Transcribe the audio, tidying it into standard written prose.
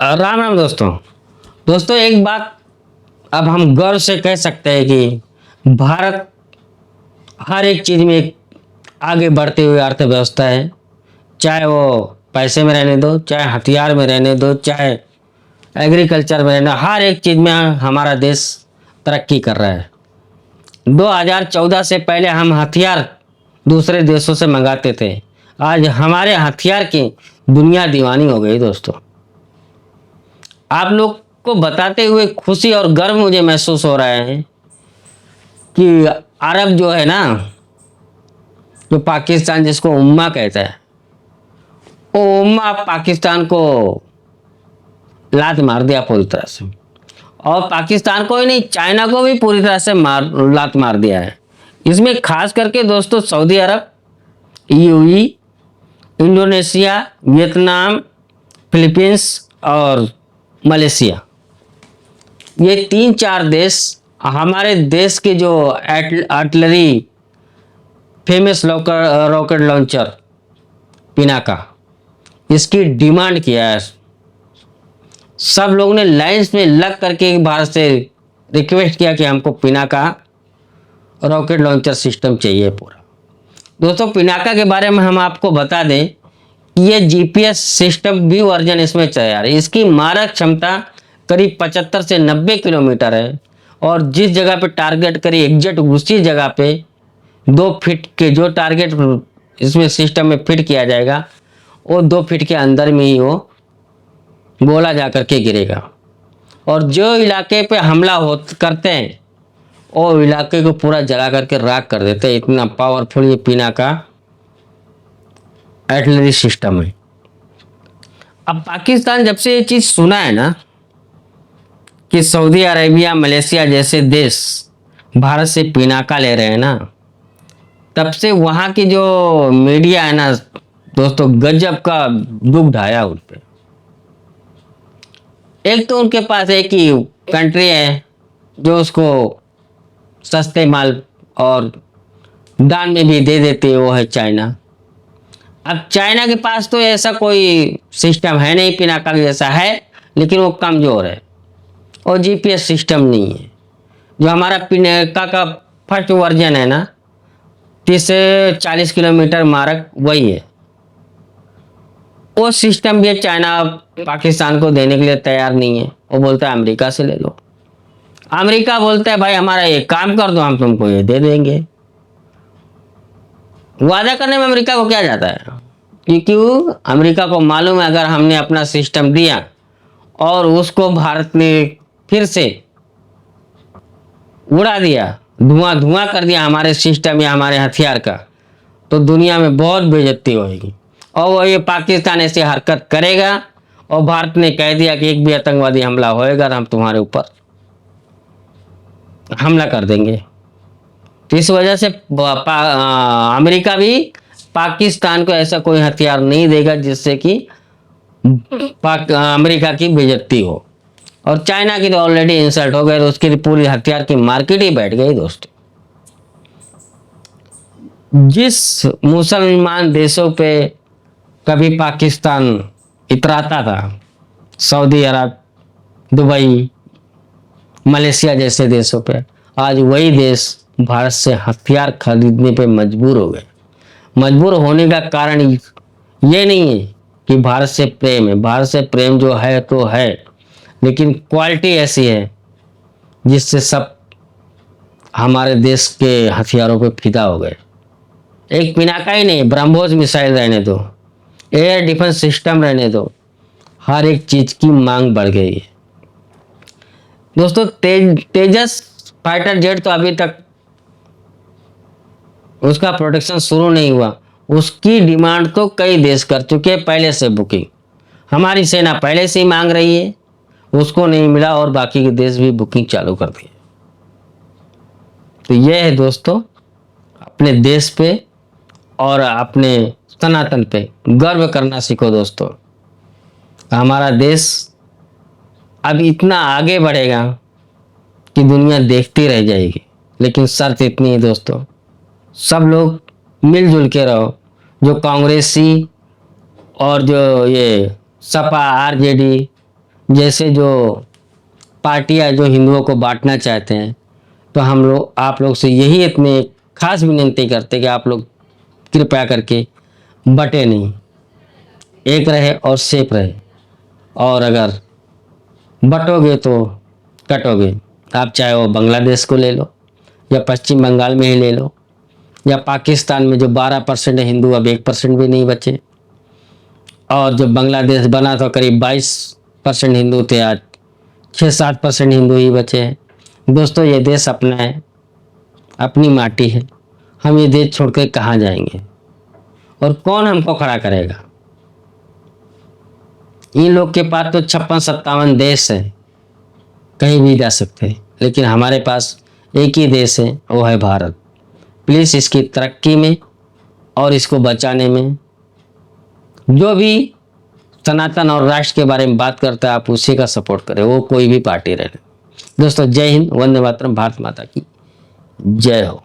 राम राम दोस्तों। दोस्तों एक बात अब हम गर्व से कह सकते हैं कि भारत हर एक चीज़ में एक आगे बढ़ते हुए अर्थव्यवस्था है। चाहे वो पैसे में रहने दो, चाहे हथियार में रहने दो, चाहे एग्रीकल्चर में रहने, हर एक चीज़ में हमारा देश तरक्की कर रहा है। 2014 से पहले हम हथियार दूसरे देशों से मंगाते थे। आज हमारे हथियार की दुनिया दीवानी हो गई दोस्तों। आप लोग को बताते हुए खुशी और गर्व मुझे महसूस हो रहा है कि अरब जो है ना, जो पाकिस्तान जिसको उम्मा कहता है, वो उम्मा पाकिस्तान को लात मार दिया पूरी तरह से। और पाकिस्तान को ही नहीं, चाइना को भी पूरी तरह से लात मार दिया है। इसमें खास करके दोस्तों सऊदी अरब, यूएई, इंडोनेशिया, वियतनाम, फिलीपींस और मलेशिया, ये 3-4 देश हमारे देश के जो artillery famous rocket launcher Pinaka, इसकी डिमांड किया है। सब लोगों ने लाइंस में लग करके भारत से रिक्वेस्ट किया कि हमको पिनाका रॉकेट लॉन्चर सिस्टम चाहिए पूरा। दोस्तों पिनाका के बारे में हम आपको बता दें कि ये जीपीएस सिस्टम भी वर्जन इसमें तैयार है। इसकी मारक क्षमता करीब 75 से 90 किलोमीटर है और जिस जगह पे टारगेट करी एग्जैक्ट उसी जगह पे 2 फीट के जो टारगेट इसमें सिस्टम में फिट किया जाएगा, वो 2 फीट के अंदर में ही वो गोला जा करके गिरेगा। और जो इलाके पे हमला हो करते हैं वो इलाके को पूरा जला करके राख कर देते हैं। इतना पावरफुल ये पिनाका आर्टिलरी सिस्टम है। अब पाकिस्तान जब से ये चीज़ सुना है ना कि सऊदी अरेबिया, मलेशिया जैसे देश भारत से पिनाका ले रहे हैं ना, तब से वहाँ की जो मीडिया है ना दोस्तों, गजब का दुख ढाया उन पे। एक तो उनके पास एक ही कंट्री है जो उसको सस्ते माल और दान में भी दे देती है, वो है चाइना। अब चाइना के पास तो ऐसा कोई सिस्टम है नहीं, पिनाका जैसा है, लेकिन वो कमज़ोर है और जीपीएस सिस्टम नहीं है। जो हमारा पिनाका का फर्स्ट वर्जन है ना, 30 से 40 किलोमीटर मारक, वही है। वो सिस्टम भी चाइना पाकिस्तान को देने के लिए तैयार नहीं है। वो बोलता है अमेरिका से ले लो। अमेरिका बोलता है भाई हमारा ये काम कर दो, हम तुमको ये दे देंगे। वादा करने में अमेरिका को क्या जाता है, क्योंकि अमेरिका को मालूम है अगर हमने अपना सिस्टम दिया और उसको भारत ने फिर से उड़ा दिया, धुआं धुआं कर दिया हमारे सिस्टम या हमारे हथियार का, तो दुनिया में बहुत बेइज्जती होगी। और वो ये पाकिस्तान ऐसी हरकत करेगा और भारत ने कह दिया कि एक भी आतंकवादी हमला होएगा तो हम तुम्हारे ऊपर हमला कर देंगे। तो इस वजह से अमेरिका भी पाकिस्तान को ऐसा कोई हथियार नहीं देगा जिससे कि अमेरिका की बेइज्जती हो। और चाइना की तो ऑलरेडी इंसल्ट हो गए, तो उसकी पूरी हथियार की मार्केट ही बैठ गई दोस्तों। जिस मुसलमान देशों पे कभी पाकिस्तान इतराता था, सऊदी अरब, दुबई, मलेशिया जैसे देशों पे, आज वही देश भारत से हथियार खरीदने पे मजबूर हो गए। मजबूर होने का कारण ये नहीं है कि भारत से प्रेम है, भारत से प्रेम जो है तो है, लेकिन क्वालिटी ऐसी है जिससे सब हमारे देश के हथियारों पे फिदा हो गए। एक पिनाका ही नहीं, ब्रह्मोस मिसाइल रहने दो, एयर डिफेंस सिस्टम रहने दो, हर एक चीज की मांग बढ़ गई है दोस्तों। तेजस फाइटर जेट तो अभी तक उसका प्रोडक्शन शुरू नहीं हुआ, उसकी डिमांड तो कई देश कर चुके हैं पहले से बुकिंग। हमारी सेना पहले से ही मांग रही है, उसको नहीं मिला और बाकी के देश भी बुकिंग चालू कर दिए। तो यह है दोस्तों, अपने देश पे और अपने सनातन पे गर्व करना सीखो दोस्तों। हमारा देश अब इतना आगे बढ़ेगा कि दुनिया देखती रह जाएगी, लेकिन शर्त इतनी है दोस्तों, सब लोग मिलजुल के रहो। जो कांग्रेसी और जो ये सपा, आरजेडी जैसे जो पार्टियां जो हिंदुओं को बांटना चाहते हैं, तो हम लोग आप लोग से यही इतने खास विनती करते कि आप लोग कृपया करके बटे नहीं, एक रहे और सेफ रहे। और अगर बटोगे तो कटोगे। आप चाहे वो बांग्लादेश को ले लो या पश्चिम बंगाल में ही ले लो या पाकिस्तान में जो 12% हिंदू अब 1% भी नहीं बचे, और जब बांग्लादेश बना तो करीब 22% हिंदू थे, आज 6-7% हिंदू ही बचे हैं। दोस्तों ये देश अपना है, अपनी माटी है, हम ये देश छोड़ कर कहाँ जाएंगे और कौन हमको खड़ा करेगा। इन लोग के पास तो 56-57 देश है, कहीं भी जा सकते हैं, लेकिन हमारे पास एक ही देश है, वो है भारत। प्लीज़ इसकी तरक्की में और इसको बचाने में जो भी सनातन और राष्ट्र के बारे में बात करता है, आप उसी का सपोर्ट करें, वो कोई भी पार्टी रहे। दोस्तों जय हिंद, वंदे मातरम, भारत माता की जय हो।